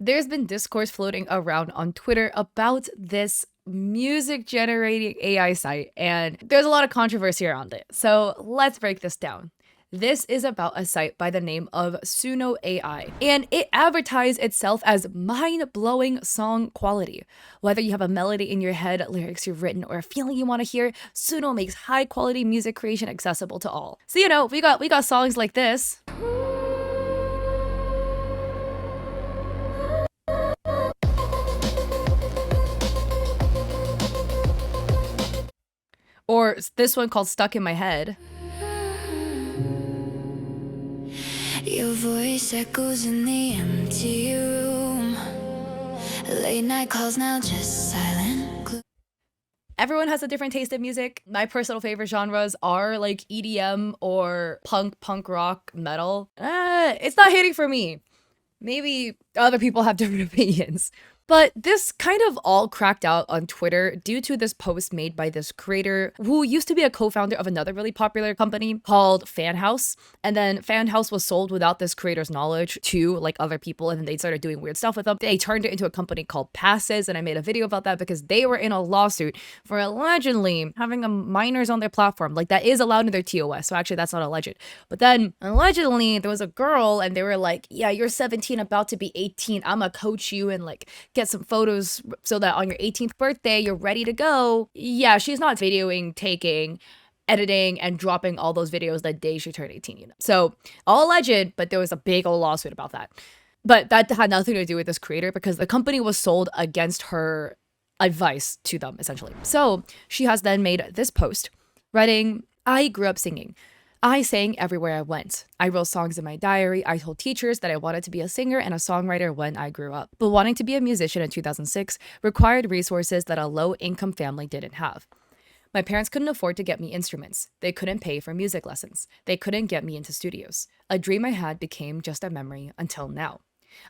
there's been discourse floating around on Twitter about this music generating AI site, and there's a lot of controversy around it. So let's break this down. This is about a site by the name of Suno AI, and it advertised itself as mind-blowing song quality. Whether you have a melody in your head, lyrics you've written, or a feeling you want to hear, Suno makes high-quality music creation accessible to all. So we got songs like this. Or this one called Stuck in My Head. Your voice echoes in the empty room. Late night calls now just silent. Everyone has a different taste in music. My personal favorite genres are like EDM or punk rock, metal. It's not hitting for me. Maybe other people have different opinions. But this kind of all cracked out on Twitter due to this post made by this creator who used to be a co-founder of another really popular company called FanHouse. And then FanHouse was sold without this creator's knowledge to like other people, and then they started doing weird stuff with them. They turned it into a company called Passes, and I made a video about that because they were in a lawsuit for allegedly having a minors on their platform. Like that is allowed in their TOS, so actually that's not alleged. But then allegedly there was a girl and they were like, yeah, you're 17, about to be 18. I'm gonna coach you and like get some photos so that on your 18th birthday, you're ready to go. Yeah, she's not videoing, taking, editing, and dropping all those videos the day she turned 18, you know. So all alleged, but there was a big old lawsuit about that. But that had nothing to do with this creator because the company was sold against her advice to them, essentially. So she has then made this post writing, I grew up singing. I sang everywhere I went. I wrote songs in my diary. I told teachers that I wanted to be a singer and a songwriter when I grew up. But wanting to be a musician in 2006 required resources that a low-income family didn't have. My parents couldn't afford to get me instruments. They couldn't pay for music lessons. They couldn't get me into studios. A dream I had became just a memory until now.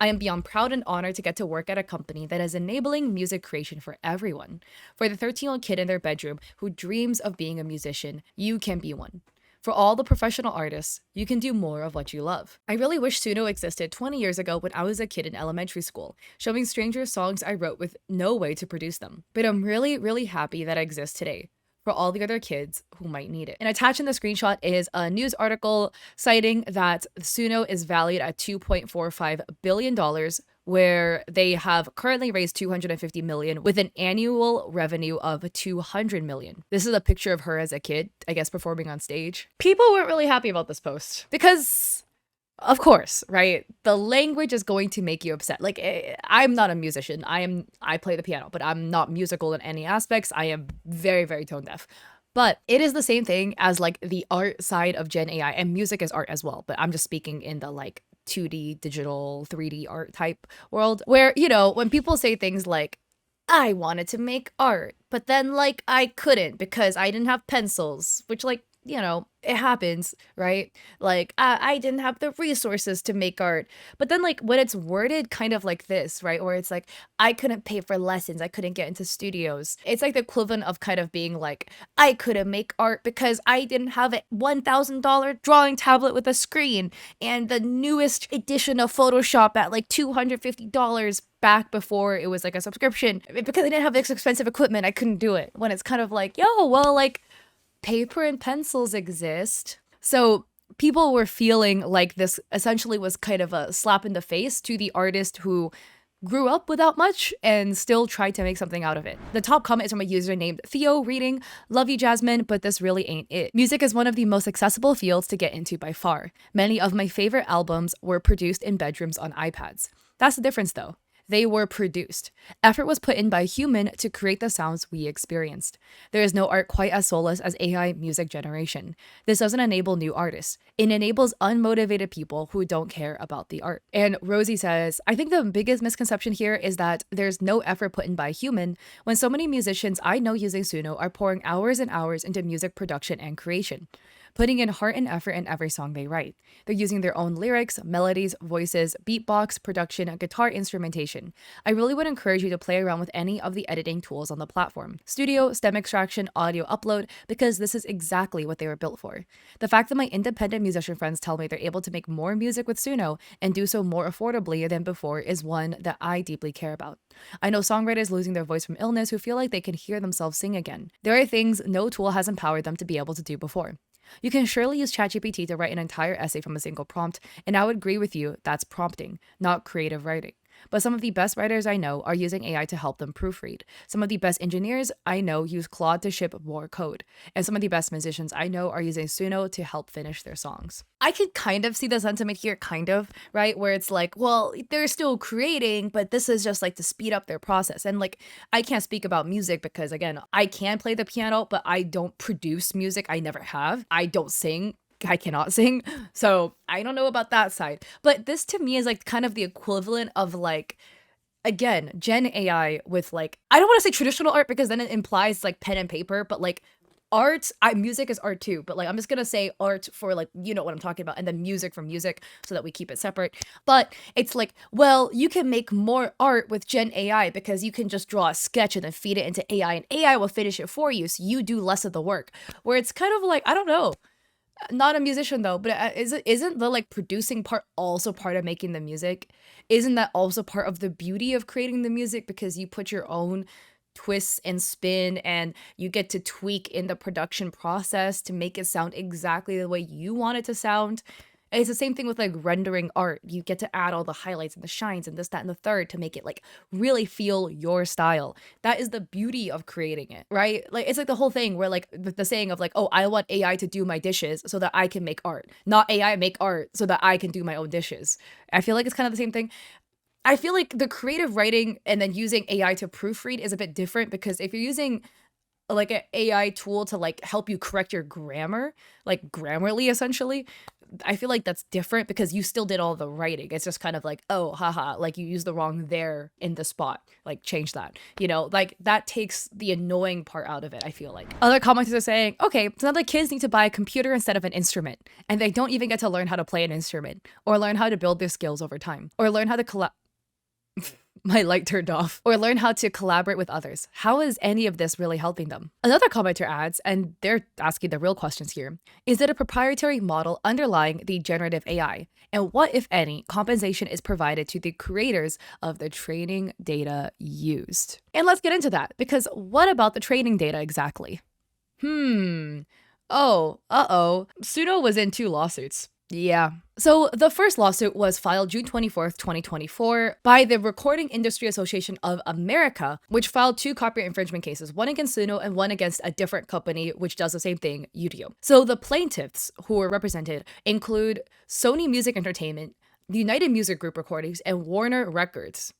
I am beyond proud and honored to get to work at a company that is enabling music creation for everyone. For the 13-year-old kid in their bedroom who dreams of being a musician, you can be one. For all the professional artists, you can do more of what you love. I really wish Suno existed 20 years ago when I was a kid in elementary school, showing strangers songs I wrote with no way to produce them. But I'm really, really happy that it exists today for all the other kids who might need it. And attached in the screenshot is a news article citing that Suno is valued at $2.45 billion, where they have currently raised $250 million with an annual revenue of $200 million. This is a picture of her as a kid, I guess, performing on stage. People weren't really happy about this post because, of course, right? The language is going to make you upset. Like, I'm not a musician. I play the piano, but I'm not musical in any aspects. I am very, very tone deaf. But it is the same thing as like the art side of Gen AI, and music is art as well. But I'm just speaking in the like 2D, digital, 3D art type world where, you know, when people say things like, I wanted to make art, but then like I couldn't because I didn't have pencils, which like, you know, it happens, right? Like, I didn't have the resources to make art. But then, like, when it's worded kind of like this, right? Or it's like, I couldn't pay for lessons. I couldn't get into studios. It's like the equivalent of kind of being like, I couldn't make art because I didn't have a $1,000 drawing tablet with a screen and the newest edition of Photoshop at like $250 back before it was like a subscription. Because I didn't have this expensive equipment, I couldn't do it. When it's kind of like, yo, well, like, paper and pencils exist. So people were feeling like this essentially was kind of a slap in the face to the artist who grew up without much and still tried to make something out of it. The top comment is from a user named Theo reading, love you, Jasmine, but this really ain't it. Music is one of the most accessible fields to get into by far. Many of my favorite albums were produced in bedrooms on iPads. That's the difference though. They were produced. Effort was put in by a human to create the sounds we experienced. There is no art quite as soulless as AI music generation. This doesn't enable new artists. It enables unmotivated people who don't care about the art. And Rosie says, I think the biggest misconception here is that there's no effort put in by a human when so many musicians I know using Suno are pouring hours and hours into music production and creation. putting in heart and effort in every song they write. They're using their own lyrics, melodies, voices, beatbox, production, and guitar instrumentation. I really would encourage you to play around with any of the editing tools on the platform: studio, stem extraction, audio upload, because this is exactly what they were built for. The fact that my independent musician friends tell me they're able to make more music with Suno and do so more affordably than before is one that I deeply care about. I know songwriters losing their voice from illness who feel like they can hear themselves sing again. There are things no tool has empowered them to be able to do before. You can surely use ChatGPT to write an entire essay from a single prompt, and I would agree with you, that's prompting, not creative writing. But some of the best writers I know are using AI to help them proofread. Some of the best engineers I know use Claude to ship more code. And some of the best musicians I know are using Suno to help finish their songs. I could kind of see the sentiment here, kind of, right? Where it's like, well, they're still creating, but this is just like to speed up their process. And like, I can't speak about music because, again, I can play the piano, but I don't produce music. I never have. I don't sing. I cannot sing, so I don't know about that side. But this to me is like kind of the equivalent of like, again, Gen AI with like, I don't want to say traditional art because then it implies like pen and paper, but like art, music is art too, but like I'm just gonna say art for like, you know what I'm talking about, and then music for music so that we keep it separate. But it's like, well, you can make more art with Gen AI because you can just draw a sketch and then feed it into AI and AI will finish it for you, so you do less of the work. Where it's kind of like, I don't know. Not a musician though, but isn't the like producing part also part of making the music? Isn't that also part of the beauty of creating the music, because you put your own twists and spin and you get to tweak in the production process to make it sound exactly the way you want it to sound? It's the same thing with like rendering art. You get to add all the highlights and the shines and this, that, and the third to make it like really feel your style. That is the beauty of creating it, right? Like it's like the whole thing where like the saying of like, oh, I want AI to do my dishes so that I can make art, not AI make art so that I can do my own dishes. I feel like it's kind of the same thing. I feel like the creative writing and then using AI to proofread is a bit different, because if you're using like an AI tool to like help you correct your grammar, like Grammarly essentially, I feel like that's different because you still did all the writing. It's just kind of like, oh, haha, like you used the wrong there in the spot. Like change that. You know, like that takes the annoying part out of it, I feel like. Other commenters are saying, okay, so now the kids need to buy a computer instead of an instrument. And they don't even get to learn how to play an instrument or learn how to build their skills over time or learn how to my light turned off, or learn how to collaborate with others. How is any of this really helping them? Another commenter adds, and they're asking the real questions here, is it a proprietary model underlying the generative AI? And what, if any, compensation is provided to the creators of the training data used? And let's get into that, because what about the training data exactly? Suno was in 2 lawsuits. Yeah. So the first lawsuit was filed June 24th, 2024 by the Recording Industry Association of America, which filed 2 copyright infringement cases, one against Suno and one against a different company which does the same thing, Udio. So the plaintiffs who were represented include Sony Music Entertainment, the United Music Group Recordings, and Warner Records.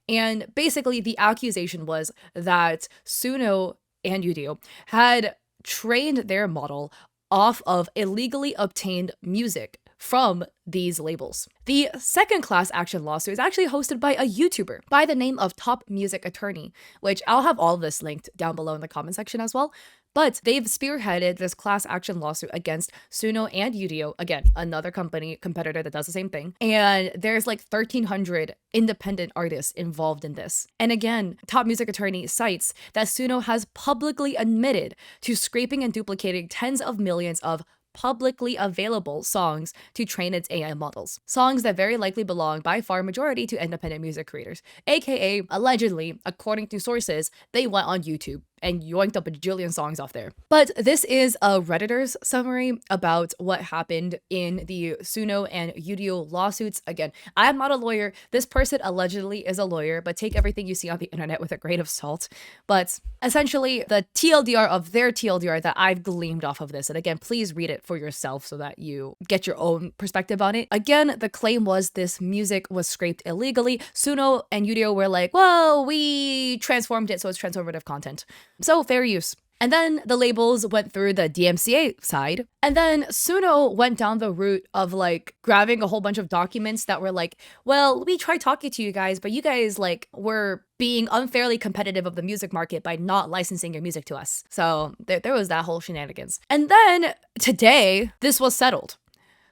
And basically the accusation was that Suno and Udio had trained their model off of illegally obtained music from these labels. The second class action lawsuit is actually hosted by a YouTuber by the name of Top Music Attorney, which I'll have all of this linked down below in the comment section as well. But they've spearheaded this class action lawsuit against Suno and Udio, again, another competitor that does the same thing. And there's like 1,300 independent artists involved in this. And again, Top Music Attorney cites that Suno has publicly admitted to scraping and duplicating tens of millions of publicly available songs to train its AI models. Songs that very likely belong by far majority to independent music creators, aka allegedly, according to sources, they went on YouTube and yoinked up a bajillion songs off there. But this is a Redditor's summary about what happened in the Suno and Udio lawsuits. Again, I am not a lawyer. This person allegedly is a lawyer, but take everything you see on the internet with a grain of salt. But essentially, the TLDR of their TLDR that I've gleaned off of this, and again, please read it for yourself so that you get your own perspective on it. Again, the claim was this music was scraped illegally. Suno and Udio were like, well, we transformed it so it's transformative content. So fair use. And then the labels went through the DMCA side. And then Suno went down the route of like grabbing a whole bunch of documents that were like, well, we tried talking to you guys, but you guys like were being unfairly competitive of the music market by not licensing your music to us. So there was that whole shenanigans. And then today, this was settled.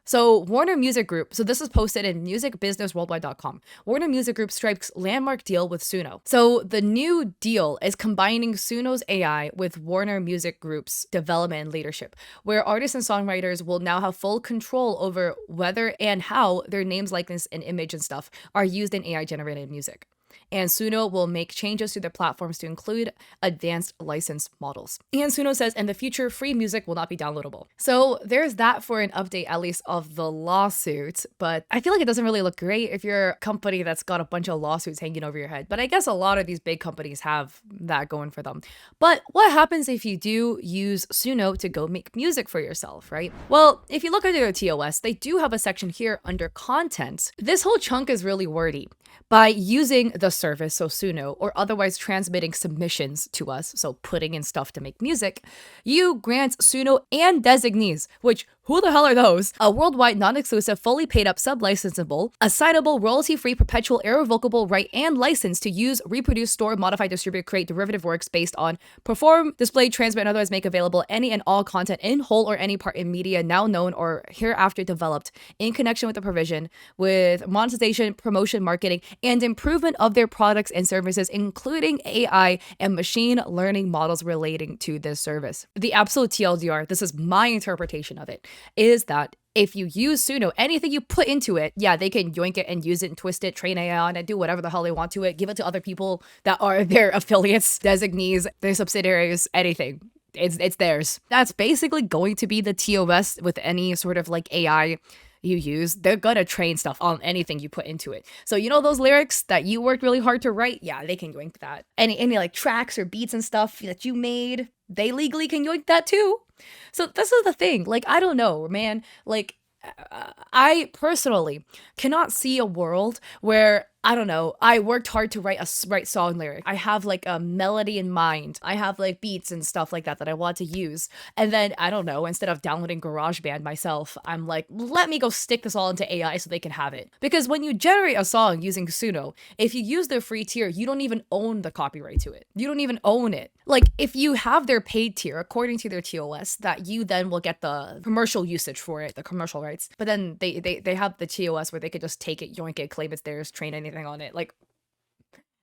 So Warner Music Group, so this is posted in musicbusinessworldwide.com. Warner Music Group strikes landmark deal with Suno. So the new deal is combining Suno's AI with Warner Music Group's development and leadership, where artists and songwriters will now have full control over whether and how their names, likeness, and image and stuff are used in AI-generated music. And Suno will make changes to their platforms to include advanced license models. And Suno says, in the future, free music will not be downloadable. So there's that for an update, at least of the lawsuit. But I feel like it doesn't really look great if you're a company that's got a bunch of lawsuits hanging over your head. But I guess a lot of these big companies have that going for them. But what happens if you do use Suno to go make music for yourself, right? Well, if you look at their TOS, they do have a section here under content. This whole chunk is really wordy. By using the service, so Suno, or otherwise transmitting submissions to us, so putting in stuff to make music, you grant Suno and designees, which who the hell are those? A worldwide, non-exclusive, fully paid-up, sub-licensable, assignable, royalty-free, perpetual, irrevocable right and license to use, reproduce, store, modify, distribute, create derivative works based on, perform, display, transmit, and otherwise make available any and all content in whole or any part in media now known or hereafter developed in connection with the provision, with monetization, promotion, marketing, and improvement of their products and services, including AI and machine learning models relating to this service. The absolute TLDR, this is my interpretation of it, is that if you use Suno, anything you put into it, yeah, they can yoink it and use it and twist it, train AI on it, do whatever the hell they want to it, give it to other people that are their affiliates, designees, their subsidiaries, anything. It's theirs. That's basically going to be the TOS with any sort of like AI you use. They're gonna train stuff on anything you put into it. So you know those lyrics that you worked really hard to write? Yeah, they can yoink that. Any like tracks or beats and stuff that you made, they legally can yoink that too. So this is the thing. Like, I don't know, man. Like, I personally cannot see a world where, I don't know, I worked hard to write song lyric. I have like a melody in mind. I have like beats and stuff like that I want to use. And then, I don't know, instead of downloading GarageBand myself, I'm like, let me go stick this all into AI so they can have it. Because when you generate a song using Suno, if you use their free tier, you don't even own the copyright to it. You don't even own it. Like, if you have their paid tier, according to their TOS, that you then will get the commercial usage for it, the commercial rights. But then they have the TOS where they could just take it, yoink it, claim it's theirs, train anything on it. Like,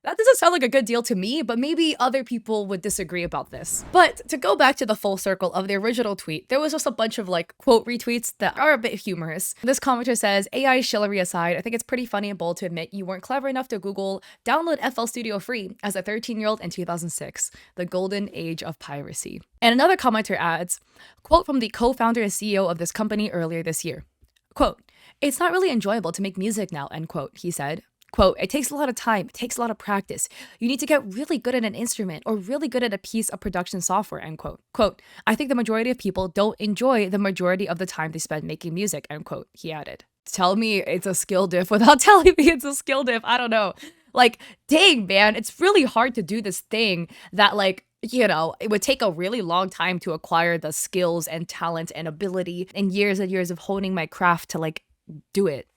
that doesn't sound like a good deal to me, but maybe other people would disagree about this. But to go back to the full circle of the original tweet, there was just a bunch of like quote retweets that are a bit humorous. This commenter says, AI shillery aside, I think it's pretty funny and bold to admit you weren't clever enough to Google download FL Studio free as a 13-year-old in 2006, the golden age of piracy. And another commenter adds, quote from the co-founder and CEO of this company earlier this year, quote, it's not really enjoyable to make music now, end quote, he said. Quote, it takes a lot of time, it takes a lot of practice. You need to get really good at an instrument or really good at a piece of production software, end quote. Quote, I think the majority of people don't enjoy the majority of the time they spend making music, end quote, he added. Tell me it's a skill diff without telling me it's a skill diff. I don't know. Like, dang, man, it's really hard to do this thing that, like, you know, it would take a really long time to acquire the skills and talent and ability and years of honing my craft to, like, do it.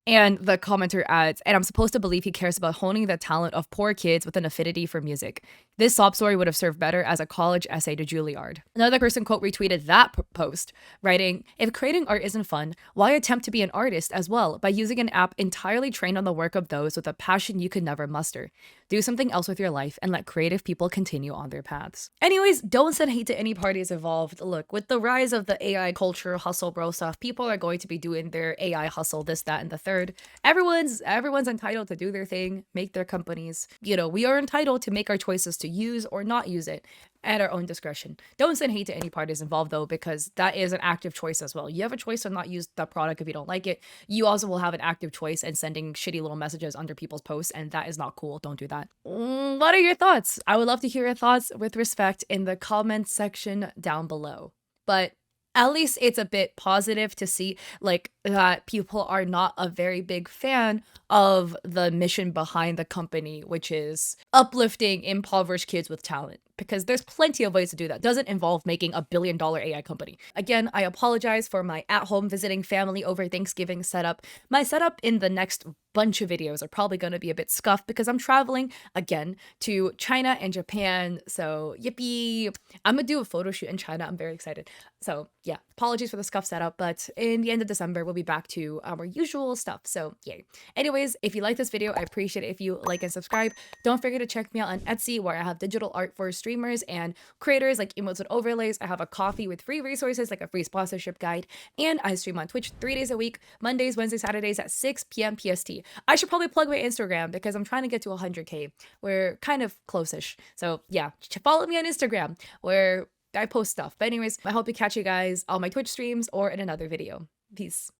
And the commenter adds, and I'm supposed to believe he cares about honing the talent of poor kids with an affinity for music. This sob story would have served better as a college essay to Juilliard. Another person quote retweeted that post, writing, if creating art isn't fun, why attempt to be an artist as well by using an app entirely trained on the work of those with a passion you could never muster? Do something else with your life and let creative people continue on their paths. Anyways, don't send hate to any parties involved. Look, with the rise of the AI culture, hustle bro stuff, people are going to be doing their AI hustle, this, that, and the third. Everyone's entitled to do their thing, make their companies. You know, we are entitled to make our choices to use or not use it at our own discretion. Don't send hate to any parties involved though, because that is an active choice as well. You have a choice to not use the product if you don't like it. You also will have an active choice in sending shitty little messages under people's posts, and that is not cool. Don't do that. What are your thoughts? I would love to hear your thoughts with respect in the comments section down below. But at least it's a bit positive to see like that people are not a very big fan of the mission behind the company, which is uplifting impoverished kids with talent. because there's plenty of ways to do that. Doesn't involve making $1 billion AI company. Again, I apologize for my at-home visiting family over Thanksgiving setup. My setup in the next bunch of videos are probably going to be a bit scuffed because I'm traveling again to China and Japan. So yippee. I'm gonna do a photo shoot in China. I'm very excited. So yeah, apologies for the scuff setup, but in the end of December, we'll be back to our usual stuff. So yay. Anyways, if you like this video, I appreciate it if you like and subscribe. Don't forget to check me out on Etsy, where I have digital art for streamers and creators like emotes with overlays. I have a coffee with free resources like a free sponsorship guide, and I stream on Twitch 3 days a week, Mondays, Wednesdays, Saturdays at 6 p.m. PST. I should probably plug my Instagram because I'm trying to get to 100K. We're kind of close-ish. So yeah, follow me on Instagram where I post stuff. But anyways, I hope to catch you guys on my Twitch streams or in another video. Peace.